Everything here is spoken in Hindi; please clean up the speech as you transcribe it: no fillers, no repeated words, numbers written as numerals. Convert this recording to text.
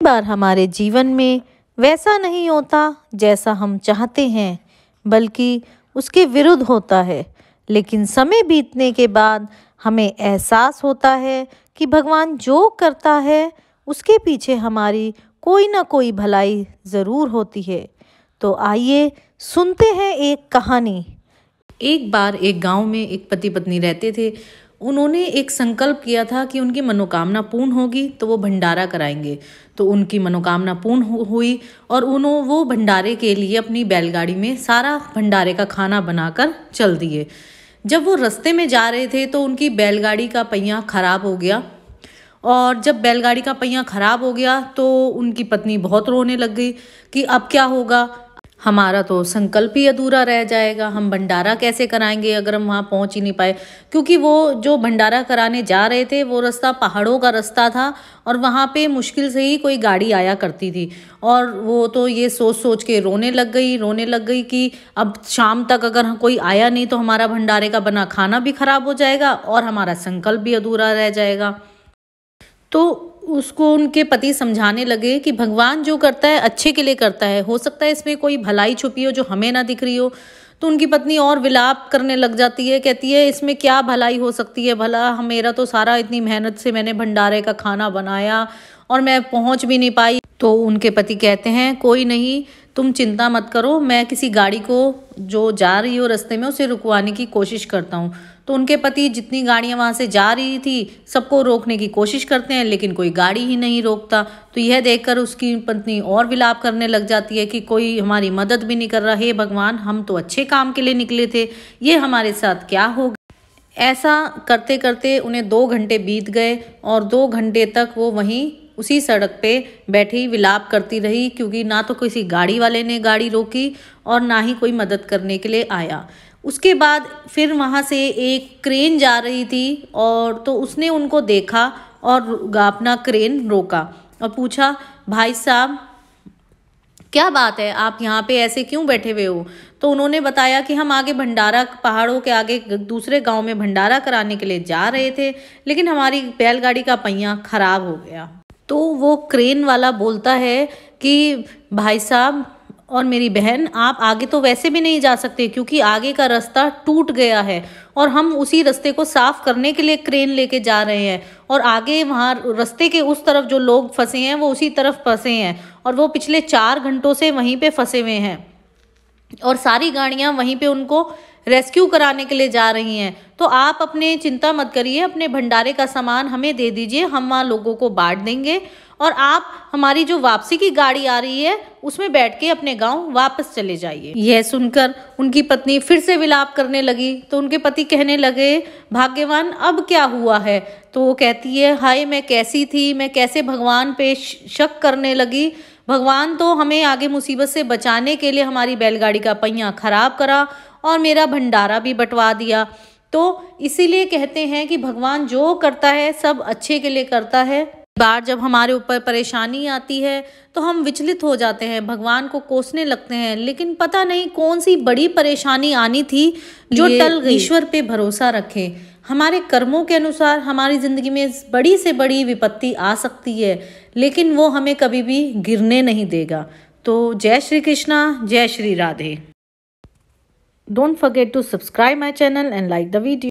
बार हमारे जीवन में वैसा नहीं होता जैसा हम चाहते हैं, बल्कि उसके विरुद्ध होता है। लेकिन समय बीतने के बाद हमें एहसास होता है कि भगवान जो करता है उसके पीछे हमारी कोई ना कोई भलाई ज़रूर होती है। तो आइए सुनते हैं एक कहानी। एक बार एक गांव में एक पति पत्नी रहते थे। उन्होंने एक संकल्प किया था कि उनकी मनोकामना पूर्ण होगी तो वो भंडारा कराएंगे। तो उनकी मनोकामना पूर्ण हुई और वो भंडारे के लिए अपनी बैलगाड़ी में सारा भंडारे का खाना बनाकर चल दिए। जब वो रास्ते में जा रहे थे तो उनकी बैलगाड़ी का पहिया खराब हो गया। और जब बैलगाड़ी का पहिया खराब हो गया तो उनकी पत्नी बहुत रोने लग गई कि अब क्या होगा, हमारा तो संकल्प ही अधूरा रह जाएगा, हम भंडारा कैसे कराएंगे अगर हम वहाँ पहुँच ही नहीं पाए। क्योंकि वो जो भंडारा कराने जा रहे थे वो रास्ता पहाड़ों का रास्ता था और वहाँ पे मुश्किल से ही कोई गाड़ी आया करती थी। और वो तो ये सोच सोच के रोने लग गई कि अब शाम तक अगर कोई आया नहीं तो हमारा भंडारे का बना खाना भी खराब हो जाएगा और हमारा संकल्प भी अधूरा रह जाएगा। तो उसको उनके पति समझाने लगे कि भगवान जो करता है अच्छे के लिए करता है, हो सकता है इसमें कोई भलाई छुपी हो जो हमें ना दिख रही हो। तो उनकी पत्नी और विलाप करने लग जाती है, कहती है इसमें क्या भलाई हो सकती है, भला मेरा तो सारा इतनी मेहनत से मैंने भंडारे का खाना बनाया और मैं पहुंच भी नहीं पाई। तो उनके पति कहते हैं कोई नहीं, तुम चिंता मत करो, मैं किसी गाड़ी को जो जा रही हो रास्ते में उसे रुकवाने की कोशिश करता हूँ। तो उनके पति जितनी गाड़ियाँ वहाँ से जा रही थी सबको रोकने की कोशिश करते हैं, लेकिन कोई गाड़ी ही नहीं रोकता। तो यह देखकर उसकी पत्नी और विलाप करने लग जाती है कि कोई हमारी मदद भी नहीं कर रहा, हे भगवान हम तो अच्छे काम के लिए निकले थे, ये हमारे साथ क्या हो गया। ऐसा करते करते उन्हें 2 घंटे बीत गए और 2 घंटे तक वो वहीं उसी सड़क पे बैठी विलाप करती रही, क्योंकि ना तो किसी गाड़ी वाले ने गाड़ी रोकी और ना ही कोई मदद करने के लिए आया। उसके बाद फिर वहाँ से एक क्रेन जा रही थी और तो उसने उनको देखा और अपना क्रेन रोका और पूछा, भाई साहब क्या बात है, आप यहाँ पे ऐसे क्यों बैठे हुए हो। तो उन्होंने बताया कि हम आगे भंडारा, पहाड़ों के आगे दूसरे गांव में भंडारा कराने के लिए जा रहे थे, लेकिन हमारी बैलगाड़ी का पहिया खराब हो गया। तो वो क्रेन वाला बोलता है कि भाई साहब और मेरी बहन, आप आगे तो वैसे भी नहीं जा सकते क्योंकि आगे का रास्ता टूट गया है और हम उसी रास्ते को साफ करने के लिए क्रेन लेके जा रहे हैं और आगे वहाँ रास्ते के उस तरफ जो लोग फंसे हैं वो उसी तरफ फंसे हैं और वो पिछले 4 घंटों से वहीं पे फंसे हुए हैं और सारी गाड़ियाँ वहीं पे उनको रेस्क्यू कराने के लिए जा रही हैं। तो आप अपने चिंता मत करिए, अपने भंडारे का सामान हमें दे दीजिए, हम वहाँ लोगों को बांट देंगे और आप हमारी जो वापसी की गाड़ी आ रही है उसमें बैठ के अपने गांव वापस चले जाइए। यह सुनकर उनकी पत्नी फिर से विलाप करने लगी। तो उनके पति कहने लगे, भाग्यवान अब क्या हुआ है। तो वो कहती है, हाय मैं कैसी थी, मैं कैसे भगवान पे शक करने लगी। भगवान तो हमें आगे मुसीबत से बचाने के लिए हमारी बैलगाड़ी का पहिया खराब करा और मेरा भंडारा भी बंटवा दिया। तो इसीलिए कहते हैं कि भगवान जो करता है सब अच्छे के लिए करता है। बार जब हमारे ऊपर परेशानी आती है तो हम विचलित हो जाते हैं, भगवान को कोसने लगते हैं, लेकिन पता नहीं कौन सी बड़ी परेशानी आनी थी जो टल गई। ईश्वर पे भरोसा रखें, हमारे कर्मों के अनुसार हमारी जिंदगी में बड़ी से बड़ी विपत्ति आ सकती है, लेकिन वो हमें कभी भी गिरने नहीं देगा। तो जय श्री कृष्णा, जय Shri Radhe. Don't forget to subscribe my channel and like the video.